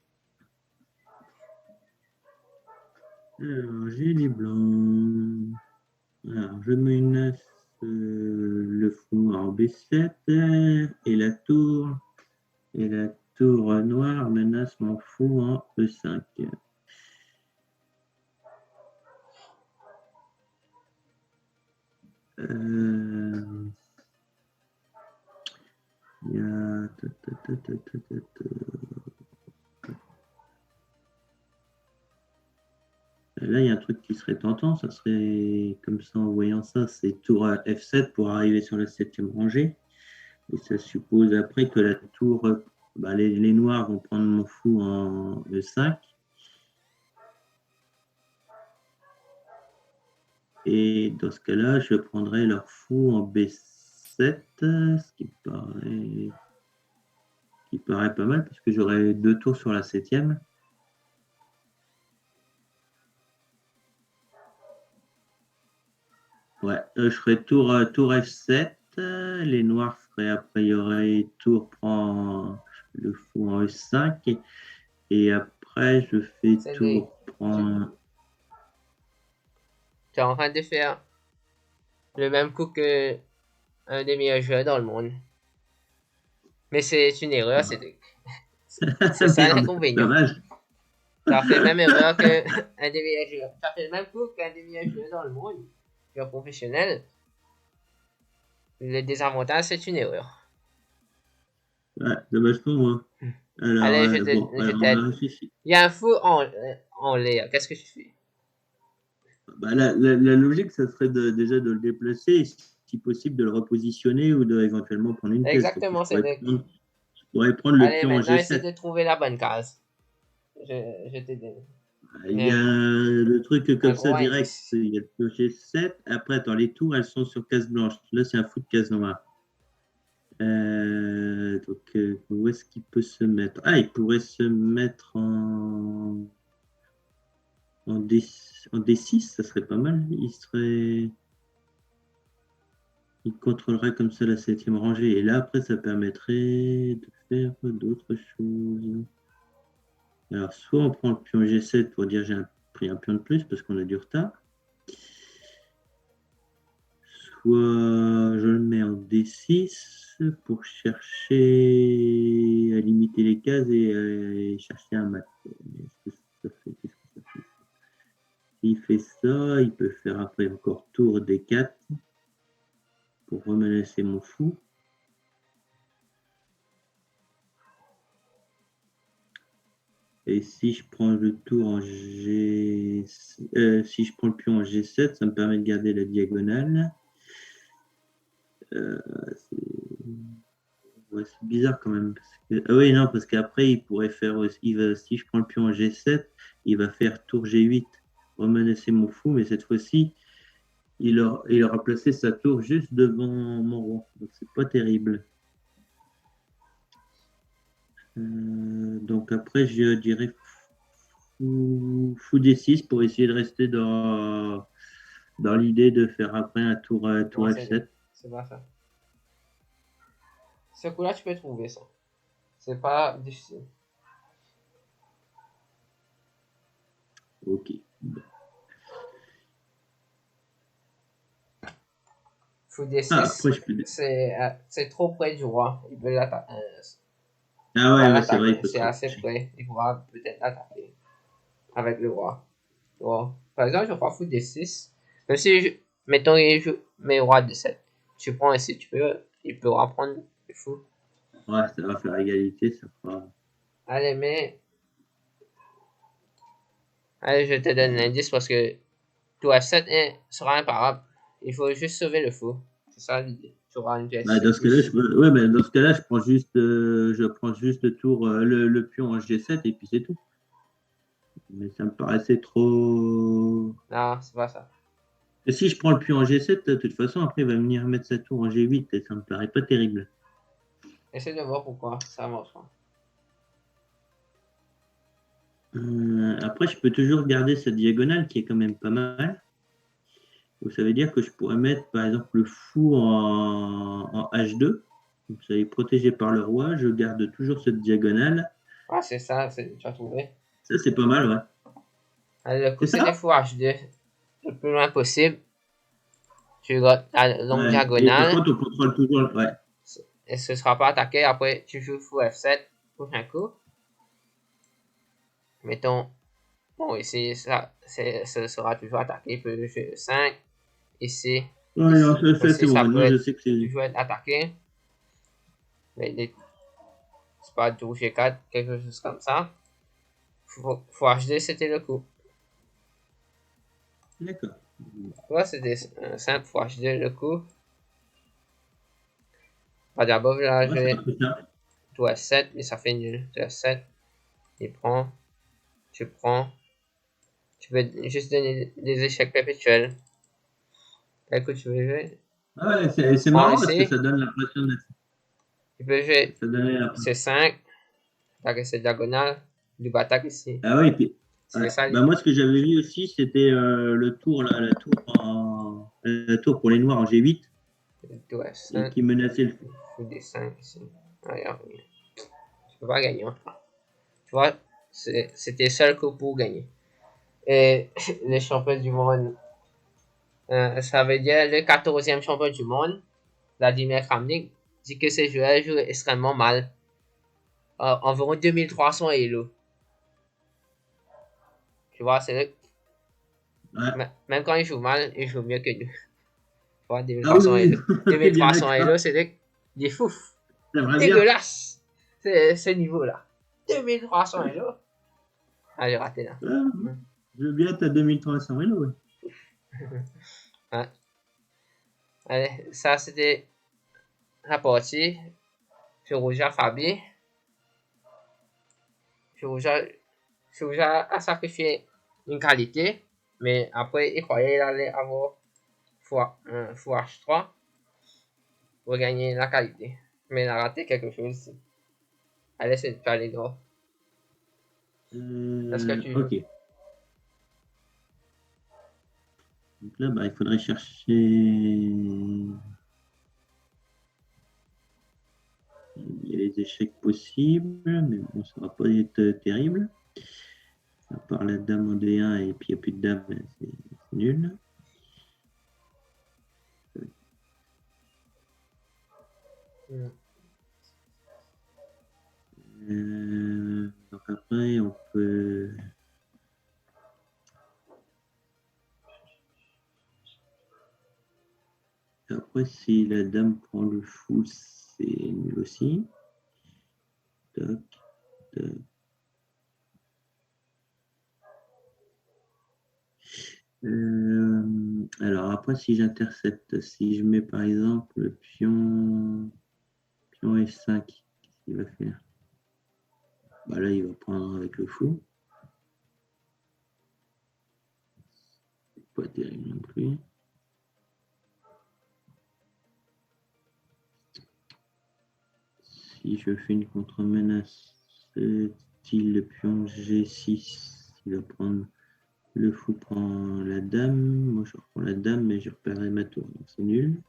Alors, j'ai les blancs. Alors, je menace le fou en B7 et la tour noire menace mon fou en E5. Il y a... Là, il y a un truc qui serait tentant, ça serait comme ça en voyant ça, c'est tour F7 pour arriver sur la 7e rangée. Et ça suppose après que la tour, les noirs vont prendre mon fou en E5. Et dans ce cas-là, je prendrai leur fou en B7, ce qui paraît pas mal, parce que j'aurai 2 tours sur la 7e. Ouais, je ferai tour F7. Les noirs feraient a priori tour prend le fou en E5. Et après, je fais tour prend. Tu es en train de faire le même coup que un des meilleurs joueurs dans le monde. Mais c'est une erreur, c'est ça l'inconvénient. Dommage. Tu as fait la même erreur qu'un des meilleurs joueurs. Tu as fait le même coup qu'un des meilleurs joueurs dans le monde, joueur professionnel. Le désavantage, c'est une erreur. Ouais, dommage pour moi. Alors, Allez, bon, je alors on t'aide. a réfléchi. Il y a un fou en l'air. Qu'est-ce que tu fais? Bah, la logique, ça serait déjà de le déplacer, si possible de le repositionner ou de éventuellement prendre une pièce. Donc, Exactement, c'est vrai. je pourrais prendre le Allez, pion en maintenant, essaie G7. de trouver la bonne case. Je t'ai donné. Il y a le truc Un comme ça gros direct, indice. il y a le pion G7. Après, attends, les tours, elles sont sur case blanche. Là, c'est un fou de case noire. Donc, où est-ce qu'il peut se mettre? Ah, il pourrait se mettre en, D, en D6, ça serait pas mal. Il contrôlerait comme ça la septième rangée. Et là, après, ça permettrait de faire d'autres choses. Alors, soit on prend le pion G7 pour dire pris un pion de plus parce qu'on a du retard. Soit je le mets en D6 pour chercher à limiter les cases et chercher un mat. Qu'est-ce que ça fait? S'il fait ça, il peut faire après encore tour D4 pour remenacer mon fou. Et si je prends le tour en G... si je prends le pion en G7, ça me permet de garder la diagonale. C'est ouais, c'est bizarre quand même. Ah oui, non, parce qu'après, il pourrait faire aussi... si je prends le pion en G7, il va faire tour G8, remenacer mon fou, mais cette fois-ci, il aura placé sa tour juste devant mon roi. Donc, c'est pas terrible. Donc après, je dirais fou D6 pour essayer de rester dans l'idée de faire après un tour Non, F7. c'est pas ça. Ce coup-là, tu peux trouver ça. C'est pas difficile. Ok. Fou Ah, D6, après, je peux... c'est trop près du roi. Il peut l'attaquer. Ah ouais, ouais, c'est vrai, il L'attaquer. peut C'est se assez rapprocher. près. Il pourra peut-être l'attaquer avec le roi. Bon. Par exemple, je prends fou D6. Même si, mettons, il joue mais roi D7. Tu prends ici, il pourra prendre le fou. Ouais, ça va faire égalité, ça fera... Allez, mais. Allez, je te donne l'indice parce que tout F7 sera imparable. Il faut juste sauver le fou. C'est ça l'idée. Tu auras une pièce Bah, C+. dans ce cas-là, ouais, mais dans ce cas-là, je prends juste le tour, le pion en G7 et puis c'est tout. Mais ça me paraissait trop. Non, c'est pas ça. Et si je prends le pion en G7, de toute façon, après, il va venir mettre sa tour en G8 et ça me paraît pas terrible. Essaye de voir pourquoi ça marche pas. Après, je peux toujours garder cette diagonale qui est quand même pas mal. Donc, ça veut dire que je pourrais mettre, par exemple, le fou en H2. Donc, ça est protégé par le roi. Je garde toujours cette diagonale. Ah, c'est ça, tu as trouvé. Ça, c'est pas mal, ouais. Allez, le coup, C'est c'est des ça? fous H2. Le plus loin possible. Tu grattes la longue Ouais. Et par diagonale. contre, on contrôle toujours. Ouais. Et ce sera pas attaqué. Après, tu joues fou F7. Prochain coup. Mettons. Bon, ici, ce sera toujours attaqué. Il peut jouer 5. Ici. Ouais, non, ça, c'est Aussi, bon. ça peut Maintenant, je sais que c'est. toujours être attaqué. Mais c'est pas 12 G4, quelque chose comme ça. Fou H2, c'était le coup. D'accord. Ouais, c'était simple. Fou H2, le coup. Pas d'abord, là, Ouais, c'est un jouer peu simple. tout F7, mais ça fait nul. Tout F7. Il prend. Tu prends. Tu peux juste donner des échecs perpétuels. Écoute, tu veux jouer. Ah ouais, c'est Prends marrant parce que ici. ça donne l'impression d'être. Tu peux jouer Ça donnait l'impression. C5. Attaquer cette diagonale. Du attaque ici. Ah oui, puis. C'est Ouais. ça Bah, l'idée. moi, ce que j'avais vu aussi, c'était le tour, là, la tour pour les noirs en G8 Tout et F5. qui menaçait le fou. Fou D5 ici. Regarde. Tu peux pas gagner. Hein. Tu vois, c'était le seul coup pour gagner. Et les champions du monde, ça veut dire le 14e champion du monde, Vladimir Kramnik, dit que ses joueurs jouent extrêmement mal. Environ 2300 Elo. Tu vois, c'est Ouais. même quand il joue mal, il joue mieux que nous. Tu vois, Ah oui, 2300 oui, Elo. on est bien 2300 d'accord. Elo, c'est des fous. J'aimerais bien. Dégueulasse. C'est ce niveau-là. 2300 Elo. Ah, j'ai raté là. Ah, je veux bien ta 2300 Elo, ouais. Ouais. Allez, ça c'était la partie. Firouzja Fabi. Firouzja a sacrifié une qualité, mais après il croyait qu'il allait avoir fou H3 pour gagner la qualité. Mais il a raté quelque chose ici. Allez, c'est tu as les droits. Est-ce que tu joues? Ok. Donc là, bah, il faudrait chercher. Il y a les échecs possibles, mais bon, ça va pas être terrible. À part la dame en D1 et puis il n'y a plus de dame, c'est nul. Donc après, on peut. Après, si la dame prend le fou, c'est nul aussi. Toc, toc. Alors après, si j'intercepte, si je mets par exemple le pion F5, qu'est-ce qu'il va faire? Bah là, il va prendre avec le fou. Pas terrible non plus. Si je fais une contre-menace, style le pion G6, il va prendre le fou, prend la dame. Moi, je reprends la dame, mais je repérerai ma tour, donc c'est nul.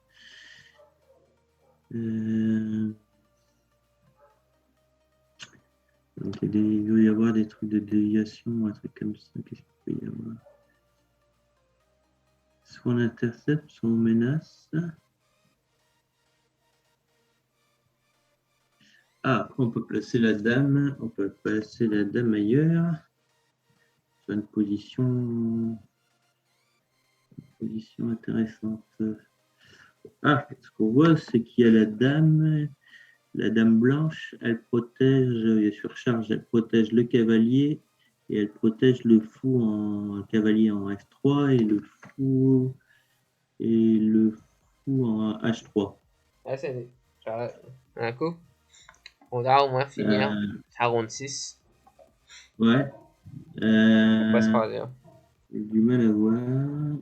Donc il doit y avoir des trucs de déviation, un truc comme ça. Qu'est-ce qu'il peut y avoir? Soit on intercepte, soit on menace. Ah, après on peut placer la dame. On peut placer la dame ailleurs. Sur une position intéressante. Ah, ce qu'on voit, c'est qu'il y a la dame. La dame blanche, elle protège, sur charge, elle protège le cavalier et elle protège le fou en cavalier en F3 et le fou en H3. Ah, c'est un coup. On doit au moins finir Euh, 46. ouais. Ou presque pas dire. J'ai du mal à voir.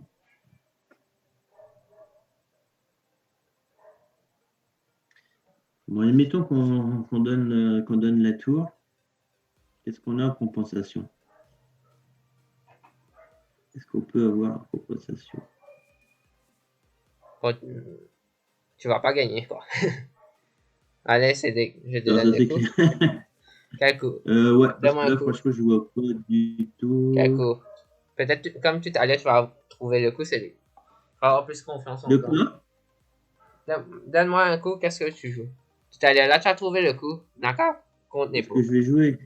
Bon, admettons qu'on donne la tour. Qu'est-ce qu'on a en compensation? Est-ce qu'on peut avoir en compensation? Bon, tu vas pas gagner, quoi. Allez, je te Alors, donne ça, des c'est coups. clair. Quel coup? Ouais, parce Donne-moi que un là, coup. franchement, je vois pas du Quel tout. coup? Peut-être comme tu t'allais, tu vas trouver le coup, c'est lui. Tu vas avoir plus confiance en De toi. quoi? Donne-moi un coup, qu'est-ce que tu joues? Tu t'allais là, tu as trouvé le coup. D'accord? Compte Est-ce que n'épaule. je vais jouer?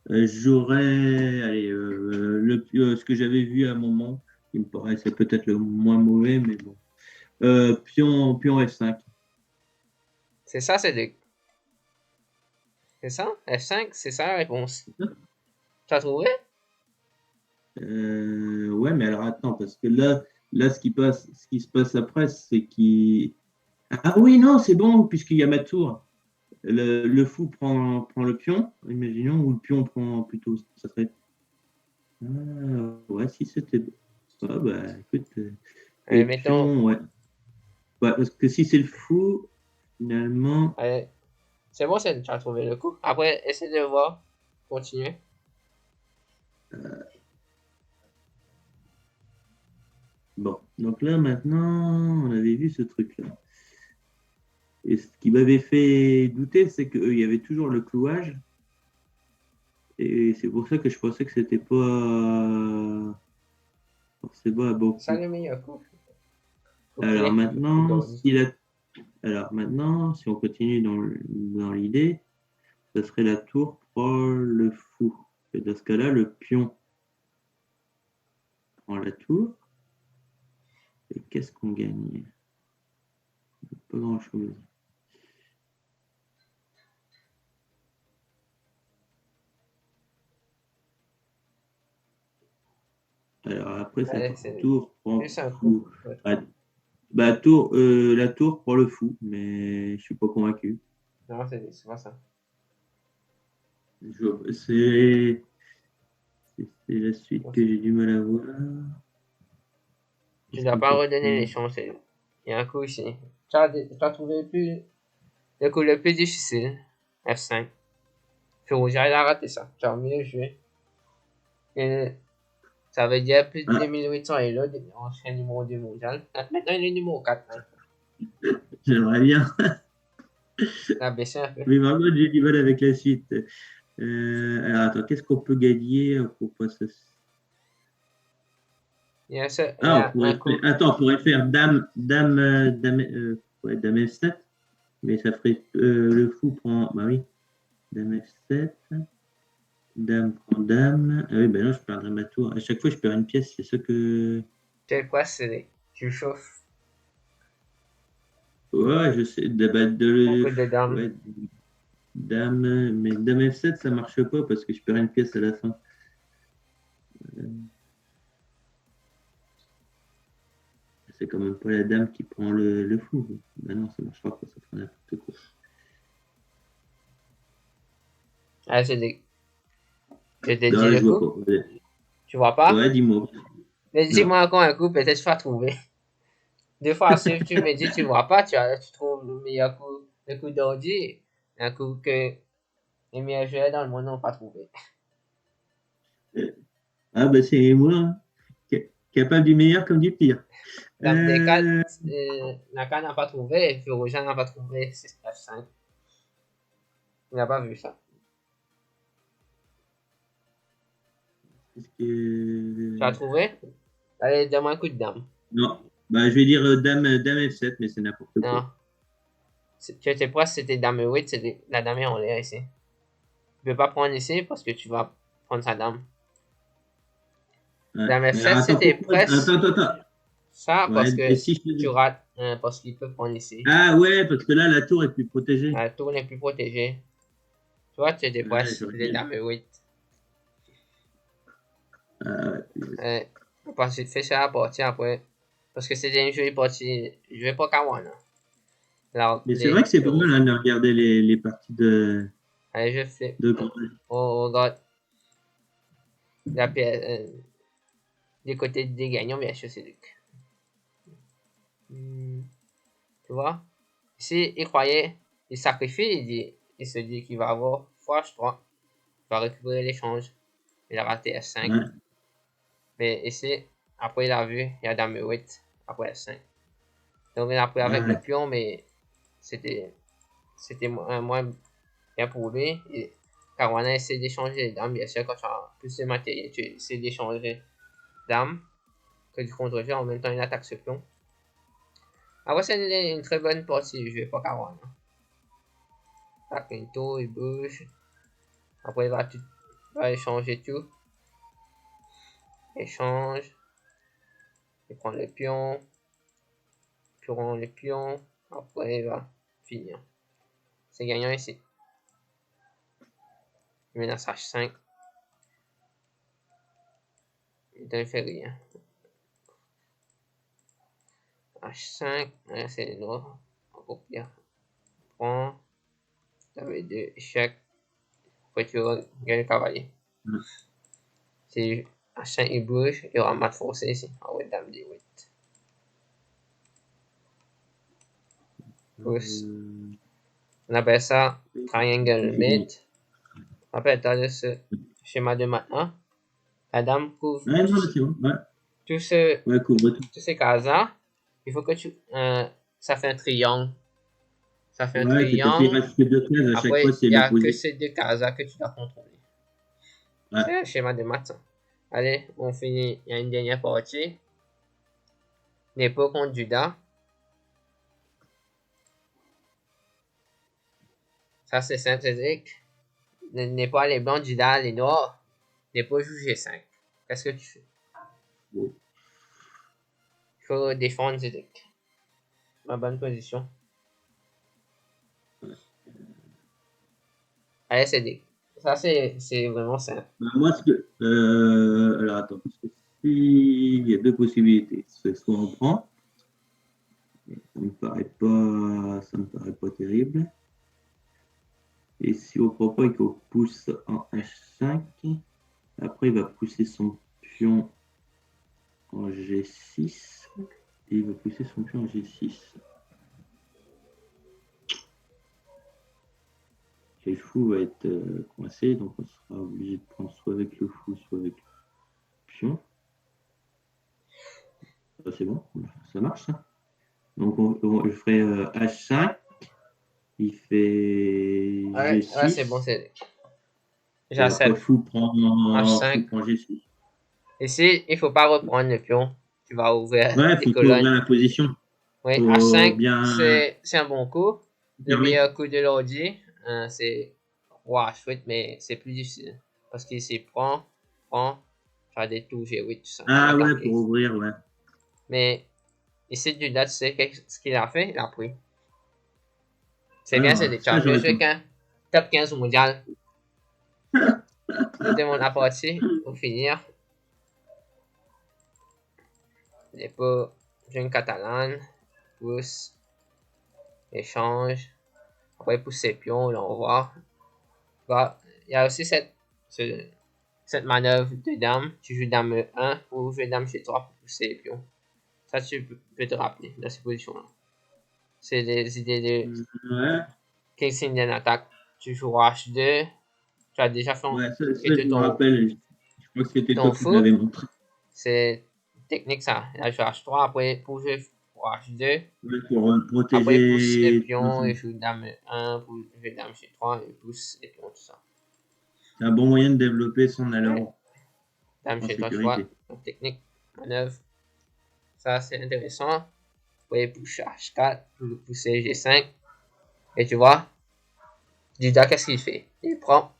J'aurais, allez, ce que j'avais vu à un moment, qui me paraissait peut-être le moins mauvais, mais bon. Pion F5. C'est ça, c'est lui. C'est ça? F5, c'est ça la réponse. Tu as trouvé? Ouais, mais alors attends, parce que là, ce qui se passe après, c'est qu'il. Ah oui, non, c'est bon, puisqu'il y a ma tour. Le fou prend le pion, imaginons, ou le pion prend plutôt. Ça serait. Ouais, si c'était. Ah, bah, écoute. Et Mettons. pion, ouais. Ouais, parce que si c'est le fou, finalement. Allez, c'est bon, tu as trouvé le coup. Après, essaie de voir. Continuer. Bon, donc là, maintenant, on avait vu ce truc-là. Et ce qui m'avait fait douter, c'est qu'il y avait toujours le clouage. Et c'est pour ça que je pensais que c'était pas forcément un bon C'est ça coup. le meilleur coup. Faut Alors clé. maintenant, Alors maintenant, si on continue dans l'idée, ce serait la tour pour le fou. Et dans ce cas-là, le pion prend la tour. Et qu'est-ce qu'on gagne? Pas grand-chose. Alors après, ça Allez, c'est tour prend juste un coup. fou. Ah, bah, tour, la tour prend le fou, mais je suis pas convaincu. Non, c'est pas ça. C'est la suite que j'ai du mal à voir. Tu Qu'est-ce dois qu'on pas peut redonner les faire? chances. Il y a un coup ici. Tu as trouvé le coup le plus difficile. F5. Puis rouge, il a raté ça. Tu as mieux joué. Et ça veut dire plus de Ah, 2800 et là, ancien numéro 2 mondial. Maintenant, il est numéro 4. Hein. j'aimerais bien. Il a baissé un peu. Mais vraiment, j'ai du mal avec la suite. Alors, attends, qu'est-ce qu'on peut gagner pour pas se... Il y Ah, a un coup. attends, on pourrait faire ouais, dame F7, mais ça ferait le fou prend. Bah oui, dame F7, dame prend dame. Ah oui, ben non, je perdrais ma tour. À chaque fois, je perds une pièce, c'est ça que. Tu sais quoi, c'est tu chauffes. Ouais, je sais. Un coup de dame. Ouais, dame, mais dame F7, ça marche pas parce que je perds une pièce à la fin. C'est quand même pas la dame qui prend le fou. Ben non, ça marchera pas, ça fera n'importe quoi. Ah, je t'ai dit Non, le je vois coup. pas. Ouais, Tu vois pas? ouais, dis-moi. Mais Non. dis-moi encore un coup, peut-être je vais trouver. Des fois, si tu me dis tu vois pas, tu trouves le meilleur coup, le coup d'ordi, un coup que les meilleurs joueurs dans le monde n'ont pas trouvé. Ah, bah c'est moi, hein, capable du meilleur comme du pire. Dans des cas, Euh, Naka n'a pas trouvé, et puis Rojan n'a pas trouvé, c'est F5. Il n'a pas vu ça. Qu'est-ce Tu as que... trouvé? Allez, donne-moi un coup de dame. Non, bah, je vais dire dame F7, mais c'est n'importe quoi. Non. Tu étais proche, c'était dame 8, c'était la dame est en l'air ici. Tu peux pas prendre ici parce que tu vas prendre sa dame. Ouais. Dame Mais alors, F7, attends, c'était pourquoi? presque Attends. ça parce Ouais, et que si je tu faisais... rates, parce qu'il peut prendre ici. Ah ouais, parce que là, la tour est plus protégée. La tour n'est plus protégée. Tu vois, tu étais Ouais, presque, j'aurais c'était bien. dame 8. Ah, ouais. Euh, parce que tu fais ça la partie après. Parce que c'était une jolie partie. Je vais pas Kawana. Là, Mais c'est vrai les que c'est pas feux mal rouges. hein, de regarder les parties Allez, je fais. de Graal. On regarde la pièce. Du côté des gagnants, bien sûr, c'est Luc. Tu vois? Ici, il croyait, il sacrifie, il se dit qu'il va avoir force 3. Il va récupérer l'échange. Il a raté F5. Ouais. Mais ici, après il a vu, il y a dame 8 après F5. Donc il a pris avec le Ouais. pion, mais c'était moins bien pour lui. Et Caruana essaie d'échanger les dames. Bien sûr, quand tu as plus de matériel, tu essaies d'échanger dames que du contre-jeu. En même temps, il attaque ce pion. Après, c'est une très bonne partie du jeu pour Caruana. Tac, une tour, il bouge. Après, va échanger tout. Échange. Il prend le pion. Puis on le pion. Après, il va finir. C'est gagnant ici. Il menace H5. Il ne fait rien. H5. C'est les noirs. Encore pire. Prend. T'avais deux échecs. Après, tu gagnes le cavalier. Ouais. Si H5 il bouge, il y aura mat forcé ici. Ah ouais, dame D8. Pouce. Euh, On appelle ça triangle ouais, mate. Rappelle-toi de ce schéma de maintenant. La dame couvre non, là, c'est bon. Ouais, tout ce, ouais, couvre tout. tous ces cases-là. Il faut que tu. Ça fait un triangle. Ça fait un Ouais, c'est parce qu'il triangle. reste que deux cases, à chaque fois, Après, c'est il n'y a que l'opposé. ces deux cases-là que tu dois contrôler. Ouais. C'est un schéma de maths. Allez, on finit. Il y a une dernière partie. Nepo contre Judas. Ça, c'est synthétique. N'est pas les blancs du dalle, les noirs. N'est pas joue G5. Qu'est-ce que tu fais? Bon. Il faut défendre tes decks. Ma bonne position. Allez, c'est deck. Ça, c'est vraiment simple. Bah, moi, alors, attends, parce que si il y a deux possibilités, c'est soit on prend, ça me paraît pas terrible. Et si on prend pas et qu'on pousse en H5, après il va pousser son pion en G6 et il va pousser son pion en G6. Et le fou va être coincé, donc on sera obligé de prendre soit avec le fou, soit avec le pion. Ça, c'est bon, ça marche ça. Donc je ferai H5, il fait Ouais, G6. ouais, c'est bon, c'est deck. Et après J'accepte. fou prend H5. G6. Ici, il faut pas reprendre le pion. Tu vas ouvrir Ouais, les faut pas ouvrir colonnes. la position. Oui, Faut H5, bien c'est un bon coup. Le fermer. meilleur coup de l'ordi, c'est roi H8, mais c'est plus difficile. Parce qu'ici, prend, tu as des tours G8, tout ça. Ah ouais, Attaquer. pour ouvrir, ouais. Mais ici, du tu sais ce qu'il a fait? Il a pris. C'est bien, c'est Alors, des ça, champions. j'aurais Je pas. suis qu'un top 15 au mondial. C'était mon partie pour finir. Et pour jeune catalane, pousse, échange. Après, pousse ses pions, là, on voit. Il y a aussi cette manœuvre de dame. Tu joues dame 1 pour jouer dame chez 3 pour pousser les pions. Ça, tu peux te rappeler dans ces positions-là. C'est des idées de Ouais, King Indian attaque. Tu joues H2. Tu as déjà fait ouais, ça, et je me rappelle. Je crois que c'était toi ton qui me fou. l'avais montré. C'est technique ça. Là, je joue H3. Après, pour jouer H2. Ouais, pour Après, il pousse les protéger ton pions. ensemble. Il joue dame 1 pour jouer dame chez 3. Il pousse les pions, tout ça. C'est un bon moyen de développer son Ouais. aileron Dame en chez 3 fois. sécurité. Technique, manœuvre. Ça, c'est intéressant. Vous pouvez pousser H4 pour le pousser G5. Et tu vois, Duda, qu'est-ce qu'il fait? Il prend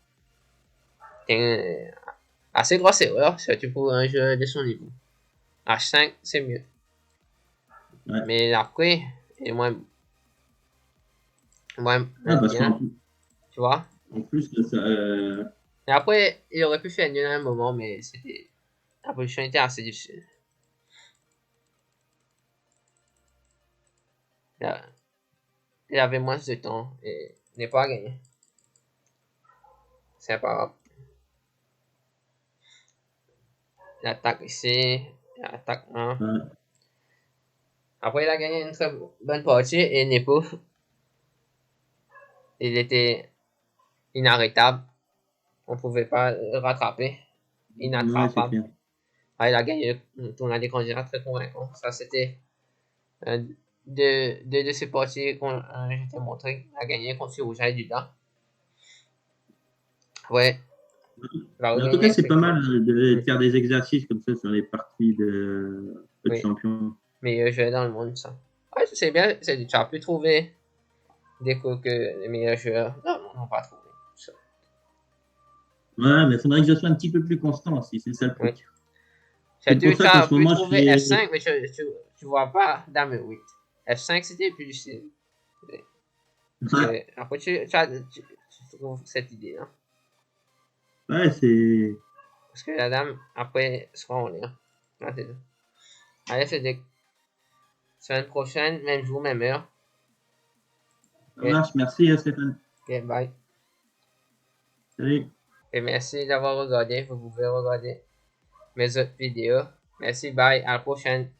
une assez grosse erreur, surtout pour un jeu de son niveau. H5, c'est mieux. Ouais. Mais après, il est moins Ah, parce bien, tu vois. en plus, ça, Et après, il aurait pu faire mieux à un moment, mais la position était assez difficile. Il avait moins de temps et n'est pas gagné. C'est pas grave. Il attaque ici, il attaque là. ouais. Après, il a gagné une très bonne partie et Nepo, il était inarrêtable. On ne pouvait pas le rattraper. Ouais, c'est Inattrapable. clair. Ah, il a gagné le tournoi des candidats très convaincant. Ça, c'était deux de ces parties qu'on j'étais montré. Il a gagné contre Rouge et Duda. Ouais, il va Mais en tout cas, regagner c'est pas effectivement. mal de faire des exercices comme ça sur les parties de Oui, champion. meilleur joueur dans le monde, ça. Ouais, c'est bien. Tu as pu trouver des coups que les meilleurs joueurs dans le monde n'ont pas trouvé. Ça. Ouais, mais il faudrait que je sois un petit peu plus constant aussi, c'est ça le Oui. truc. C'est Tu pour ça qu'en as ce pu moment, je trouver fais. F5, mais tu vois pas Dame 8. F5, c'était plus difficile. Parce Ouais, que après, tu trouves cette idée. Hein. ouais, c'est. Parce que la dame, après, sera en lien. Ah, c'est ça. Allez, c'est des semaine prochaine, même jour, même heure. Ça Et, marche, merci Stéphane. et bye. Salut. Et merci d'avoir regardé. Vous pouvez regarder mes autres vidéos. Merci, bye. À la prochaine.